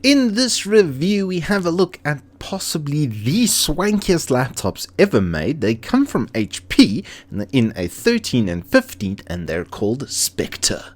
In this review, we have a look at possibly the swankiest laptops ever made. They come from HP in a 13 and 15, and they're called Spectre.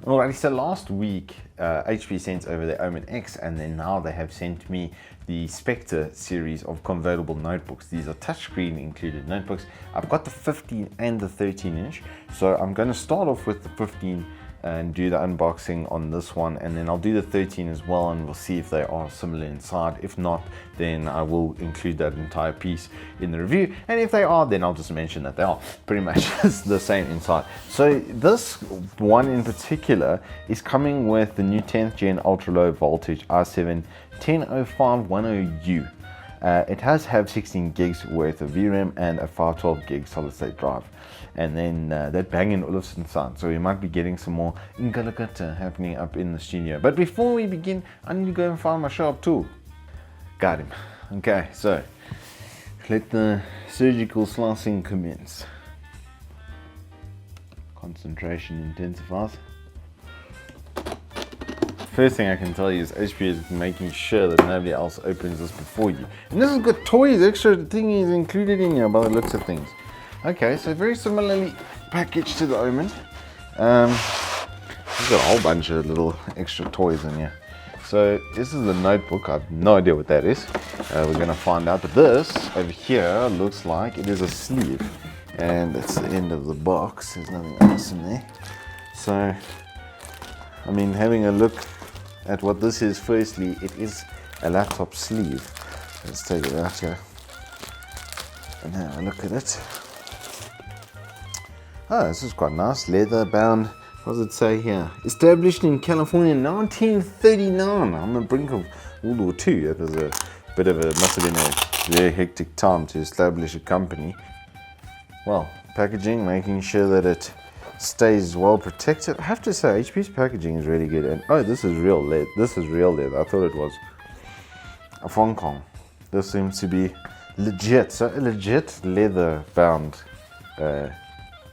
Alrighty, so last week HP sent over their Omen X, and then now they have sent me the Spectre series of convertible notebooks. These are touchscreen included notebooks. I've got the 15 and the 13 inch, so I'm going to start off with the 15 and do the unboxing on this one, and then I'll do the 13 as well, and we'll see if they are similar inside. If not, then I will include that entire piece in the review, and if they are, then I'll just mention that they are pretty much the same inside. So this one in particular is coming with the new 10th gen ultra low voltage i7 10510U. It does have 16 gigs worth of VRAM and a 512 gig solid state drive, and then that Bang & Olufsen sound, so we might be getting some more Ngalakata happening up in the studio. But before we begin, I need to go and find my sharp tool. Got him. Okay, so let the surgical slicing commence. Concentration intensifies. First thing I can tell you is HP is making sure that nobody else opens this before you. And this has got toys, extra thingies included in here by the looks of things. Okay, so very similarly packaged to the Omen. We've got a whole bunch of little extra toys in here. So this is the notebook. I have no idea what that is. We're gonna find out. But this over here looks like it is a sleeve, and that's the end of the box. There's nothing else in there. So, I mean, having a look at what this is, firstly, it is a laptop sleeve. Let's take it out here and have a look at it. Oh, this is quite nice. Leather bound. What does it say here? Established in California in 1939. On the brink of World War II. That was a bit of a, must have been a very hectic time to establish a company. Well, packaging, making sure that it stays well protected. I have to say, HP's packaging is really good. And oh, this is real leather. This is real leather. I thought it was a Hong Kong. This seems to be legit. So a legit leather bound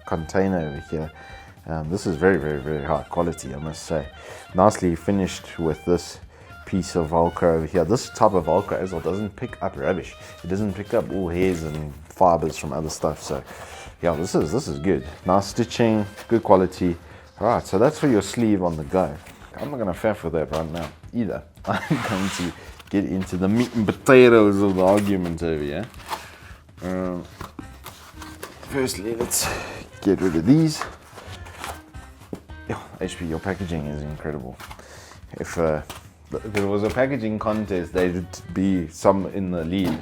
container over here. This is very, very, very high quality, I must say. Nicely finished with this piece of Velcro over here. This type of Velcro as well doesn't pick up rubbish. It doesn't pick up all hairs and fibers from other stuff. So yeah, this is good. Nice stitching, good quality. All right, so that's for your sleeve on the go. I'm not gonna faff with that right now either. I'm going to get into the meat and potatoes of the argument over here. Firstly, let's get rid of these. HP, your packaging is incredible. If it was a packaging contest, they'd be some in the lead,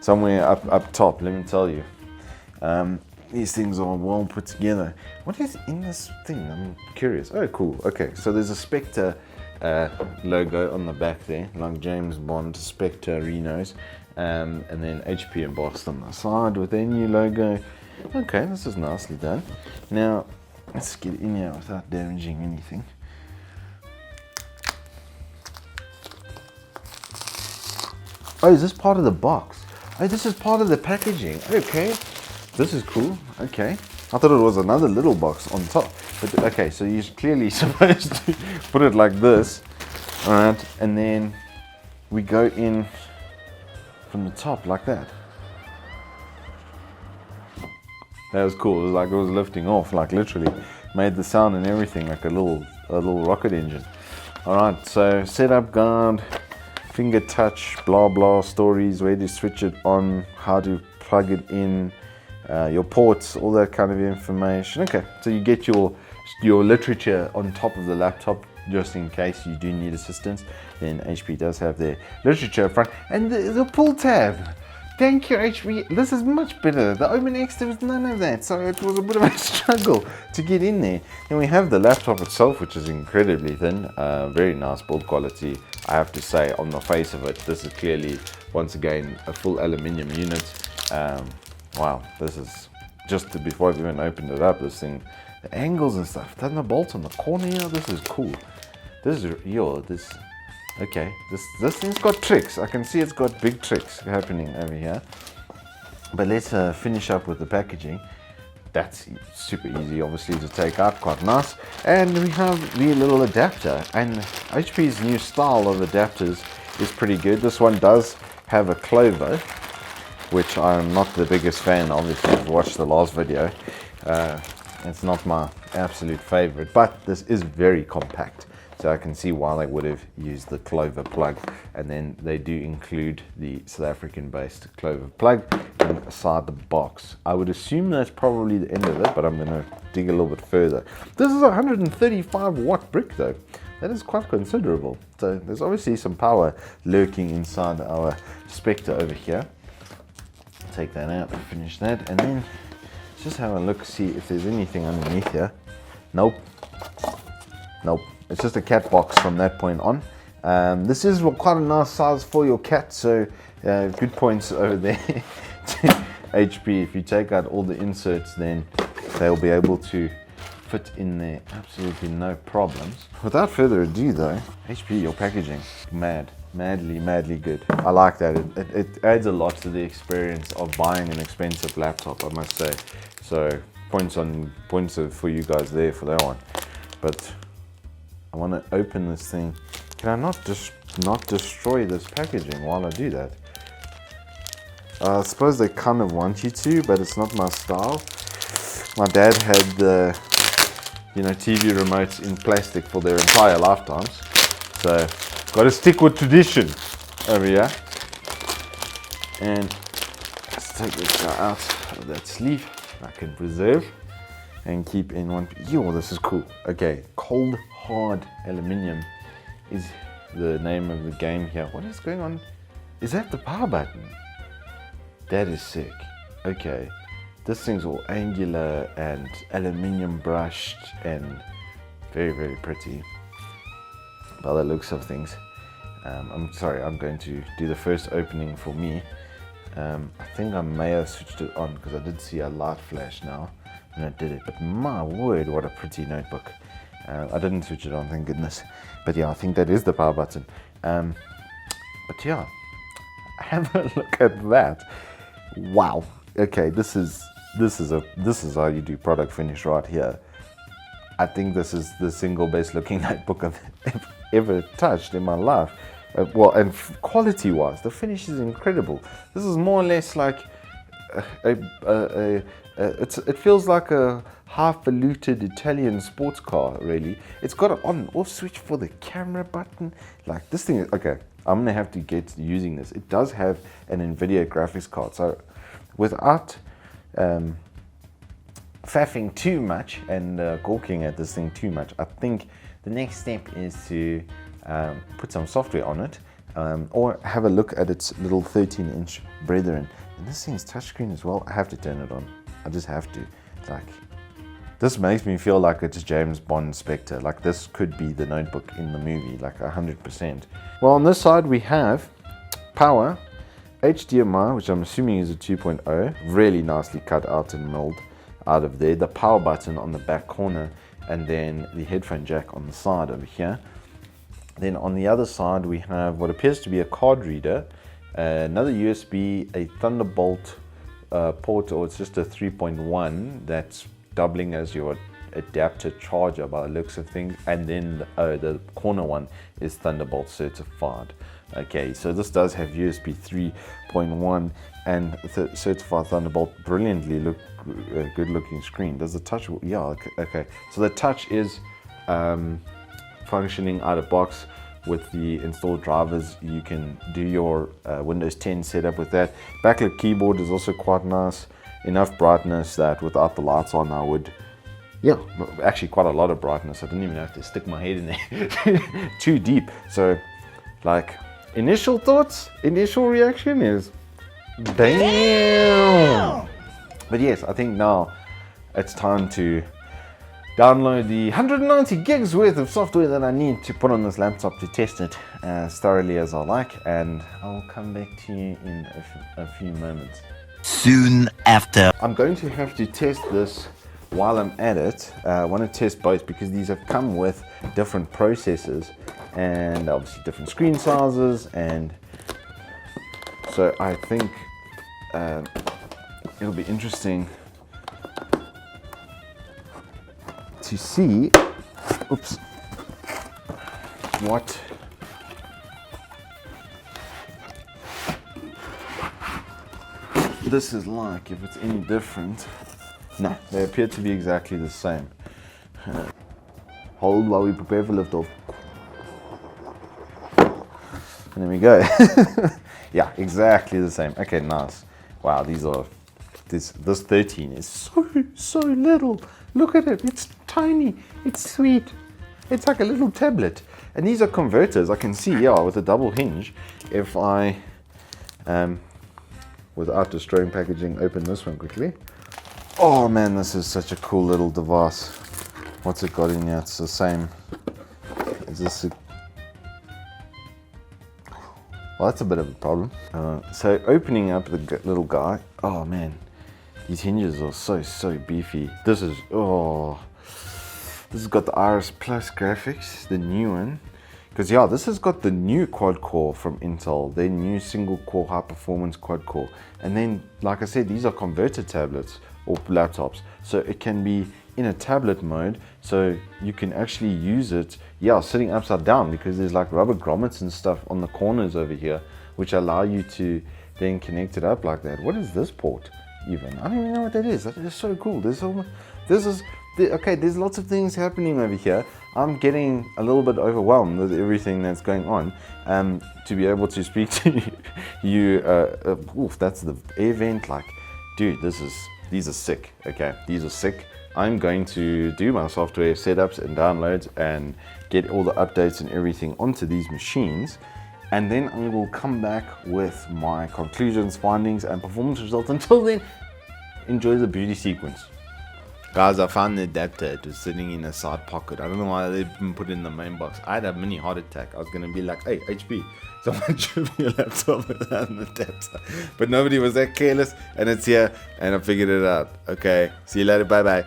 somewhere up top, let me tell you. These things are well put together. What is in this thing? I'm curious. Oh, cool. Okay, so there's a Spectre logo on the back there, like James Bond, Spectre Renos, and then HP embossed on the side with their new logo. Okay, this is nicely done. Now, let's get in here without damaging anything. Oh, is this part of the box? Oh, this is part of the packaging. Okay, this is cool. Okay, I thought it was another little box on top. But okay, so you're clearly supposed to put it like this. All right, and then we go in from the top like that. That was cool. It was like it was lifting off, like literally made the sound and everything, like a little rocket engine. All right, so setup guide, finger touch, blah blah stories, where to switch it on, how to plug it in, your ports, all that kind of information. Okay, so you get your literature on top of the laptop just in case you do need assistance. Then HP does have their literature up front, and the pull tab. Thank you, HP. This is much better. The Omen X, there was none of that, so it was a bit of a struggle to get in there. Then we have the laptop itself, which is incredibly thin. Very nice build quality. I have to say, on the face of it, this is clearly, once again, a full aluminium unit. Wow, this is, just before I've even opened it up, this thing the angles and stuff. Thunderbolt on the corner here. This is cool. This is okay. This thing's got tricks. I can see it's got big tricks happening over here. But let's finish up with the packaging. That's super easy, obviously, to take out, quite nice. And we have the little adapter, and HP's new style of adapters is pretty good. This one does have a clover, which I'm not the biggest fan of. If you've watched the last video, it's not my absolute favorite, but this is very compact. So I can see why they would have used the clover plug, and then they do include the South African based clover plug inside the box. I would assume that's probably the end of it, but I'm going to dig a little bit further. This is a 135 watt brick though. That is quite considerable. So there's obviously some power lurking inside our Spectre over here. Take that out and finish that, and then let's just have a look, see if there's anything underneath here. Nope. It's just a cat box from that point on. This is quite a nice size for your cat, so good points over there to HP. If you take out all the inserts, then they'll be able to fit in there, absolutely no problems. Without further ado though, HP, your packaging, madly good. I like that. It adds a lot to the experience of buying an expensive laptop, I must say. So points for you guys there for that one. But I want to open this thing. Can I not destroy this packaging while I do that? I suppose they kind of want you to, but it's not my style. My dad had the TV remotes in plastic for their entire lifetimes, so got to stick with tradition over here. And let's take this guy out of that sleeve. I can preserve and keep in one. Yo, this is cool. Okay, cold hard aluminium is the name of the game here. What is going on? Is that the power button? That is sick. Okay, this thing's all angular and aluminium brushed and very pretty by the looks of things. I'm sorry, I'm going to do the first opening for me. I think I may have switched it on because I did see a light flash now and I did it, but my word, what a pretty notebook. I didn't switch it on, thank goodness. But yeah, I think that is the power button. But yeah, have a look at that. Wow. Okay, this is how you do product finish right here. I think this is the single best looking notebook I've ever touched in my life. Well, and quality wise, the finish is incredible. This is more or less like it feels like a highfalutin Italian sports car, really. It's got an on-off switch for the camera button. Like, this thing is, okay, I'm gonna have to get using this. It does have an NVIDIA graphics card, so without faffing too much and gawking at this thing too much, I think the next step is to put some software on it, or have a look at its little 13-inch brethren. And this thing's touchscreen as well. I have to turn it on. I just have to. Like, this makes me feel like it's James Bond Spectre. Like, this could be the notebook in the movie, like 100%. Well, on this side we have power, HDMI, which I'm assuming is a 2.0, really nicely cut out and milled out of there. The power button on the back corner, and then the headphone jack on the side over here. Then on the other side we have what appears to be a card reader, another USB, a Thunderbolt port, or it's just a 3.1 that's doubling as your adapter charger by the looks of things, and then the corner one is Thunderbolt certified. Okay, so this does have USB 3.1 and certified Thunderbolt. Brilliantly good looking screen. Does the touch? Yeah, okay. So the touch is functioning out of box with the installed drivers. You can do your Windows 10 setup with that. Backlit keyboard is also quite nice. Enough brightness that without the lights on I would, yeah, actually quite a lot of brightness. I didn't even have to stick my head in there too deep. So, like, initial thoughts, initial reaction is damn. But yes, I think now it's time to download the 190 gigs worth of software that I need to put on this laptop to test it as thoroughly as I like, and I'll come back to you in a few moments. Soon after. I'm going to have to test this while I'm at it, I want to test both because these have come with different processors and obviously different screen sizes, and so I think it'll be interesting to see, what this is like, if it's any different. No, they appear to be exactly the same. Hold while we prepare for liftoff. And there we go. Yeah, exactly the same. Okay, nice. Wow, these are, this 13 is so little. Look at it, it's tiny, it's sweet. It's like a little tablet. And these are converters, I can see, yeah, with a double hinge. If I, without destroying packaging, open this one quickly. Oh man, this is such a cool little device. What's it got in here? It's the same. Is this a... Well, that's a bit of a problem. So opening up the little guy, oh man, these hinges are so beefy. This is, oh, this has got the Iris Plus graphics, the new one. Because yeah, this has got the new quad core from Intel, their new single core high performance quad core. And then, like I said, these are converter tablets or laptops. So it can be in a tablet mode, so you can actually use it, yeah, sitting upside down, because there's like rubber grommets and stuff on the corners over here, which allow you to then connect it up like that. What is this port even? I don't even know what that is. That is so cool. Okay, there's lots of things happening over here. I'm getting a little bit overwhelmed with everything that's going on. To be able to speak to you, that's the air vent. Like, dude, these are sick. Okay, these are sick. I'm going to do my software setups and downloads and get all the updates and everything onto these machines. And then I will come back with my conclusions, findings, and performance results. Until then, enjoy the beauty sequence. Guys, I found the adapter. It was sitting in a side pocket. I don't know why they didn't put it in the main box. I had a mini heart attack. I was going to be like, hey, HP, someone should be a laptop without an adapter. But nobody was that careless, and it's here, and I figured it out. Okay, see you later. Bye-bye.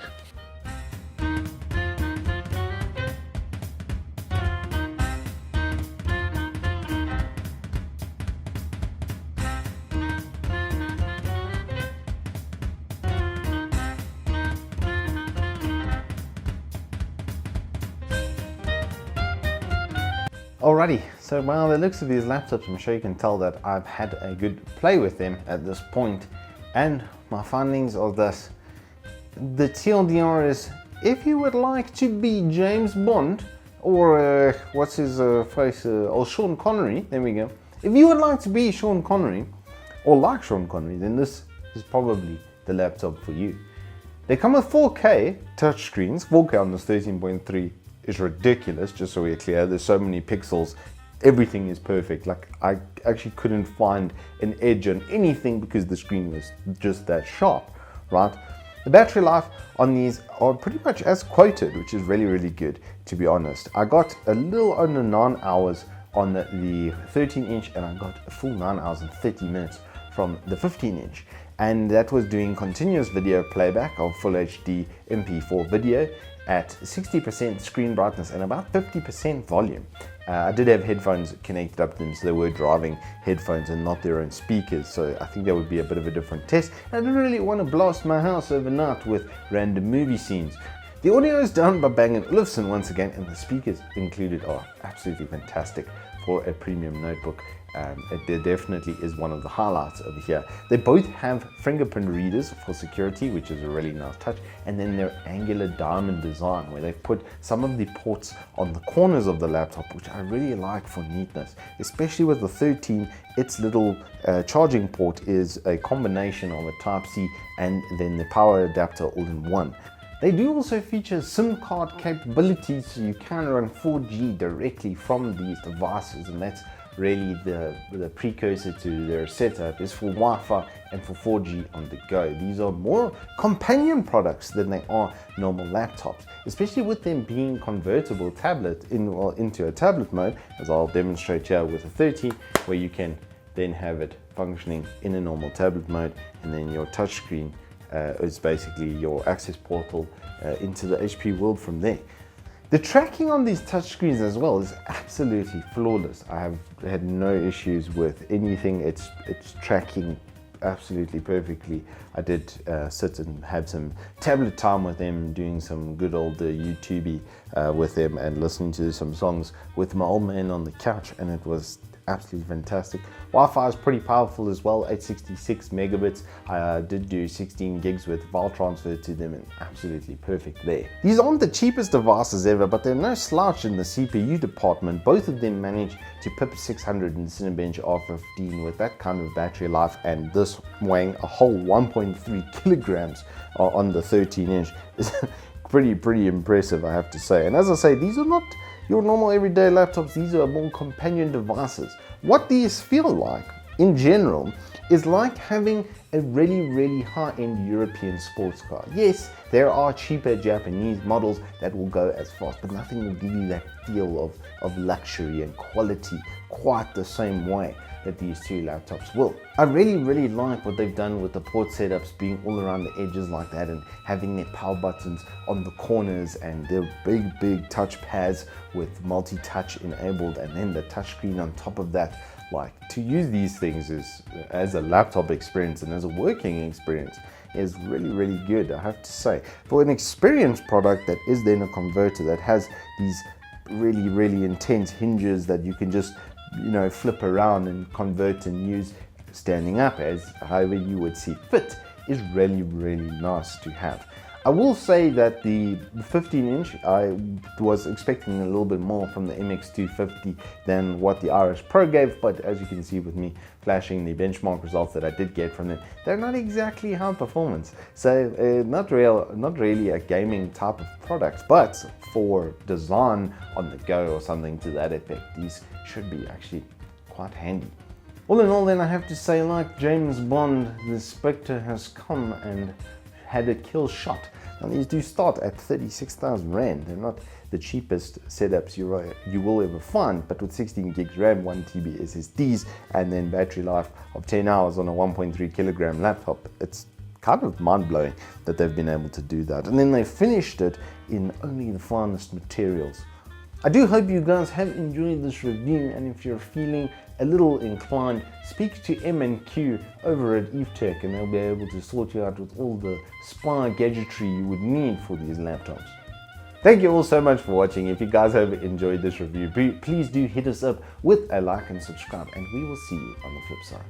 Alrighty, so by the looks of these laptops, I'm sure you can tell that I've had a good play with them at this point, and my findings are this. The TLDR is, if you would like to be James Bond, or what's his face, or Sean Connery, there we go. If you would like to be Sean Connery, or like Sean Connery, then this is probably the laptop for you. They come with 4K touchscreens. 4K on this 13.3 is ridiculous, just so we're clear. There's so many pixels, everything is perfect. Like, I actually couldn't find an edge on anything because the screen was just that sharp, right? The battery life on these are pretty much as quoted, which is really good, to be honest. I got a little under 9 hours on the 13-inch, and I got a full 9 hours and 30 minutes from the 15-inch. And that was doing continuous video playback of full HD MP4 video at 60% screen brightness and about 50% volume. I did have headphones connected up to them, so they were driving headphones and not their own speakers, so I think that would be a bit of a different test. I didn't really want to blast my house overnight with random movie scenes. The audio is done by Bang & Olufsen once again, and the speakers included are absolutely fantastic for a premium notebook. It definitely is one of the highlights over here. They both have fingerprint readers for security, which is a really nice touch, and then their angular diamond design, where they've put some of the ports on the corners of the laptop, which I really like for neatness, especially with the 13. Its little charging port is a combination of a Type-C and then the power adapter all in one. They do also feature SIM card capabilities, so you can run 4G directly from these devices, and that's really the precursor to their setup is for Wi-Fi and for 4G on the go. These are more companion products than they are normal laptops, especially with them being convertible tablet into a tablet mode, as I'll demonstrate here with a 13, where you can then have it functioning in a normal tablet mode, and then your touchscreen is basically your access portal into the HP world from there. The tracking on these touchscreens as well is absolutely flawless. I have had no issues with anything. It's tracking absolutely perfectly. I did sit and have some tablet time with them, doing some good old YouTube with them and listening to some songs with my old man on the couch, and it was absolutely fantastic. Wi-Fi is pretty powerful as well, 866 megabits. I did do 16 gigs with file transfer to them, and absolutely perfect there. These aren't the cheapest devices ever, but they're no slouch in the CPU department. Both of them manage to pip 600 in Cinebench R15 with that kind of battery life, and this weighing a whole 1.3 kilograms on the 13-inch is pretty impressive, I have to say. And as I say, these are not your normal everyday laptops. These are more companion devices. What these feel like in general is like having a really high-end European sports car. Yes, there are cheaper Japanese models that will go as fast, but nothing will give you that feel of luxury and quality quite the same way that these two laptops will. I really like what they've done with the port setups being all around the edges like that, and having their power buttons on the corners and their big touch pads with multi-touch enabled, and then the touchscreen on top of that. Like, to use these things is, as a laptop experience and as a working experience, is really good, I have to say. For an experienced product that is then a converter that has these really intense hinges that you can just, you know, flip around and convert and use standing up as however you would see fit, is really nice to have. I will say that the 15-inch, I was expecting a little bit more from the MX250 than what the Iris Pro gave, but as you can see with me flashing the benchmark results that I did get from them, they're not exactly high performance. So not really a gaming type of product, but for design on the go or something to that effect, these should be actually quite handy. All in all then, I have to say, like James Bond, the Spectre has come and had a kill shot. Now these do start at 36,000 Rand. They're not the cheapest setups you will ever find, but with 16 gigs RAM, 1 TB SSDs, and then battery life of 10 hours on a 1.3 kilogram laptop, it's kind of mind-blowing that they've been able to do that. And then they finished it in only the finest materials. I do hope you guys have enjoyed this review, and if you're feeling a little inclined, speak to M&Q over at Evetech and they'll be able to sort you out with all the spy gadgetry you would need for these laptops. Thank you all so much for watching. If you guys have enjoyed this review, please do hit us up with a like and subscribe, and we will see you on the flip side.